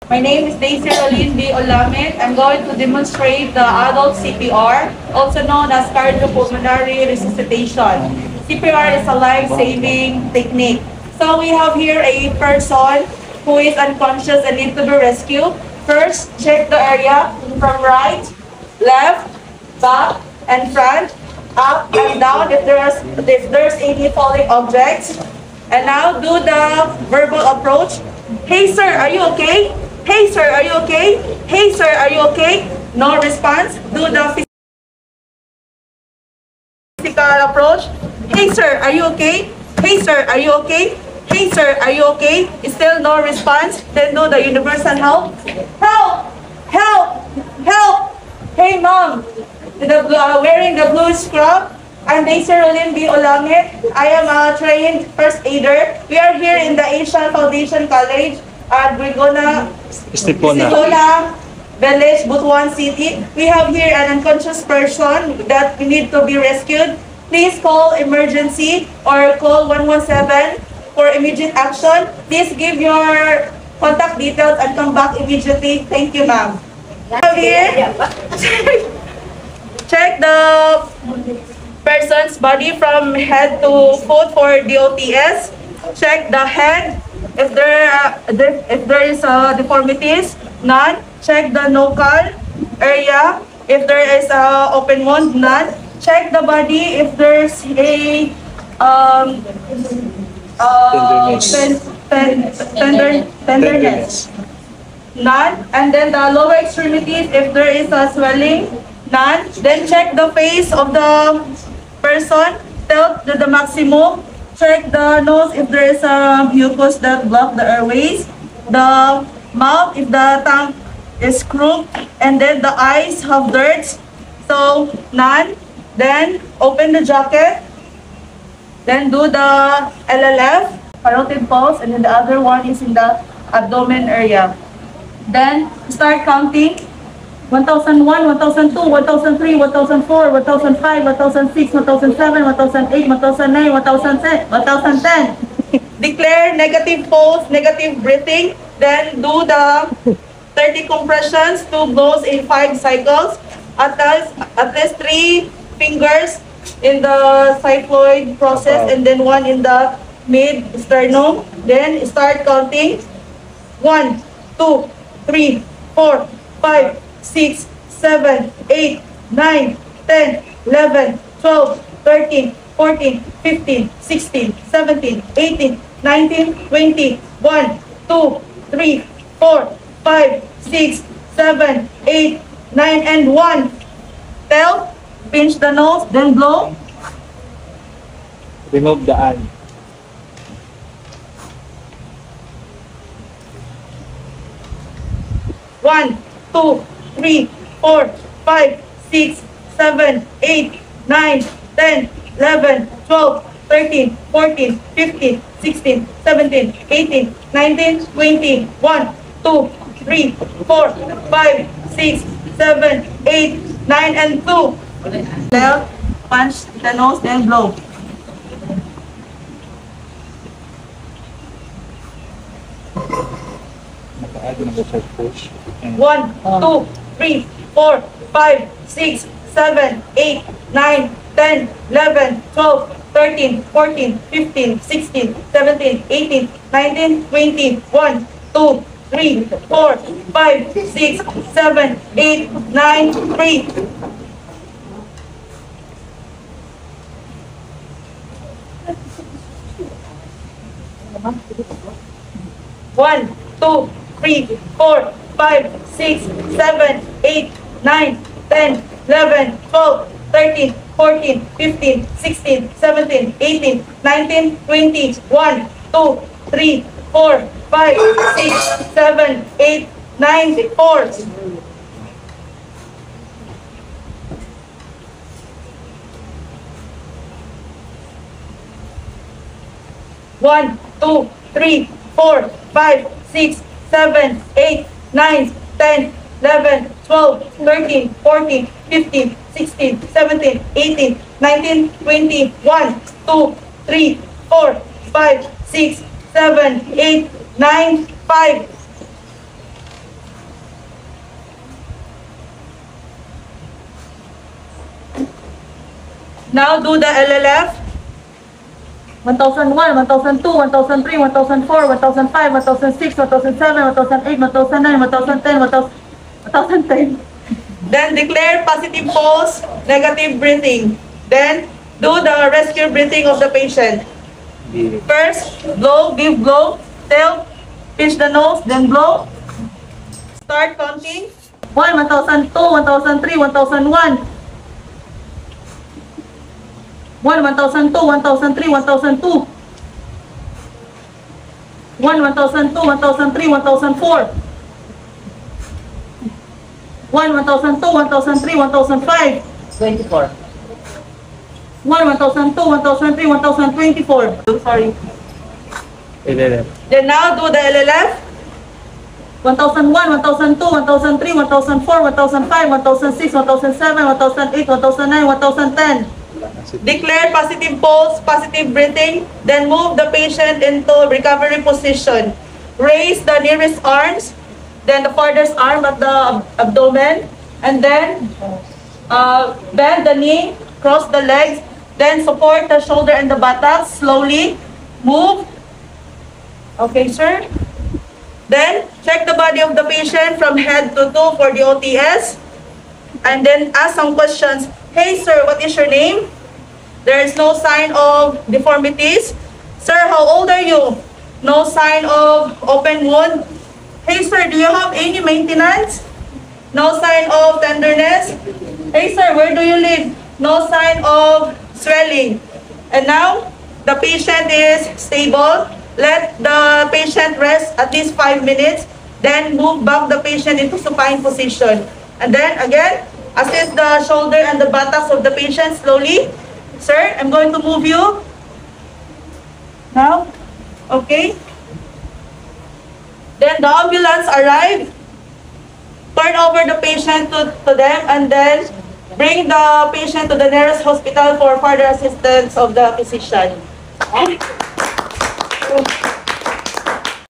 My name is Daisy Roline B. Olamit. I'm going to demonstrate the adult CPR, also known as cardiopulmonary resuscitation. CPR is a life-saving technique. So we have here a person who is unconscious and needs to be rescued. First, check the area from right, left, back, and front, up and down if there's any falling objects. And now do the verbal approach. Hey sir, are you okay? Hey sir, are you okay? Hey sir, are you okay? No response. Do the physical approach. Hey sir, are you okay? Hey sir, are you okay? Hey sir, are you okay? Still no response. Then do the universal help. Help! Help! Help! Hey mom, wearing the blue scrub. I'm Daisy Roline B. Olangit. I am a trained first aider. We are here in the Asian Foundation College at Brigona Estipona Village, Butuan City. We have here an unconscious person that we need to be rescued. Please call emergency or call 117 for immediate action. Please give your contact details and come back immediately. Thank you, ma'am. Here, check the person's body from head to foot for DOTS. Check the head. If there is deformities, none. Check the nuchal area. If there is open wound, none. Check the body. If there's a tenderness, none. And then the lower extremities. If there is a swelling, none. Then check the face of the person, tilt to the maximum. Check the nose if there is a mucus that block the airways. The mouth if the tongue is crooked. And then the eyes have dirt. So none. Then open the jacket. Then do the LLF, parotid pulse, and then the other one is in the abdomen area. Then start counting. 1001, 1002, 1003, 1004, 1005, 1006, 1007, 1008, 1009, 1010. Declare negative pulse, negative breathing. Then do the 30 compressions to blows in 5 cycles. At least 3 fingers in the xiphoid process and then 1 in the mid sternum. Then start counting. 1, 2, 3, 4, 5, 6, 7, 8, 9, 10, 11, 12, 13, 14, 15, 16, 17, 18, 19, 20, 1, 2, 3, 4, 5, 6, 7, 8, 9, and 1. Tell, pinch the nose, then blow. remove the eye. One, 2, 3, 4, 5, 6, 7, 8, 9, 10, 11, 12, 13, 14, 15, 16, 17, 18, 19, 20, 1, 2, 3, 4, 5, 6, 7, 8, 9, and 2. Belt, punch the nose, then blow. Naka-add na sa push. 1, 2, 3, 4, 5, 6, 7, 8, 9, 10, 11, 12, 13, 14, 15, 16, 17, 18, 19, 20, 1, 2, 3, 4, 5, 6, 7, 8, 9, 3. One, 2, 3, 4, 5, 6, 7, 8, 9, 10, 11, 12, 13, 14, 15, 16, 17, 18, 19, 20, 1, 2, 3, 4, 5, 6, 7, 8, 9, 4. One, 2, 3, 4, 5, 6, 7, 8, 9, 10, 11, 12, 13, 14, 15, 16, 17, 18, 19, 20, 1, 2, 3, 4, 5, 6, 7, 8, 9, 5. Now do the LLF. 1001, 1002, 1003, 1004, 1005, 1006, 1007, 1008, 1009, 1010, 1010. Then declare positive pulse, negative breathing. Then do the rescue breathing of the patient. First, blow, give blow, tilt, pinch the nose, then blow. Start counting. 1, 1002, 1003, 1001. 1, 1002, 1003, 1002. 1, 1002, 1003, 1004. 1, 1002, 1003, 1005. 24. 1, 1002, 1003, 1024. Sorry. LLF. Then now do the LLF. 1001, 1002, 1003, 1004, 1005, 1006, 1007, 1008, 1009, 1010. Declare positive pulse, positive breathing. Then move the patient into recovery position. Raise the nearest arms, then the farthest arm at the abdomen, and then bend the knee, cross the legs, then support the shoulder and the buttocks slowly. Move. Okay, sir. Then check the body of the patient from head to toe for the OTS. And then ask some questions. Hey, sir, what is your name? There is no sign of deformities. Sir, how old are you? No sign of open wound. Hey, sir, do you have any maintenance? No sign of tenderness. Hey, sir, where do you live? No sign of swelling. And now, the patient is stable. Let the patient rest at least 5 minutes. Then move back the patient into supine position. And then again, assist the shoulder and the buttocks of the patient slowly. Sir, I'm going to move you. Now, okay. Then the ambulance arrived. Turn over the patient to them and then bring the patient to the nearest hospital for further assistance of the physician.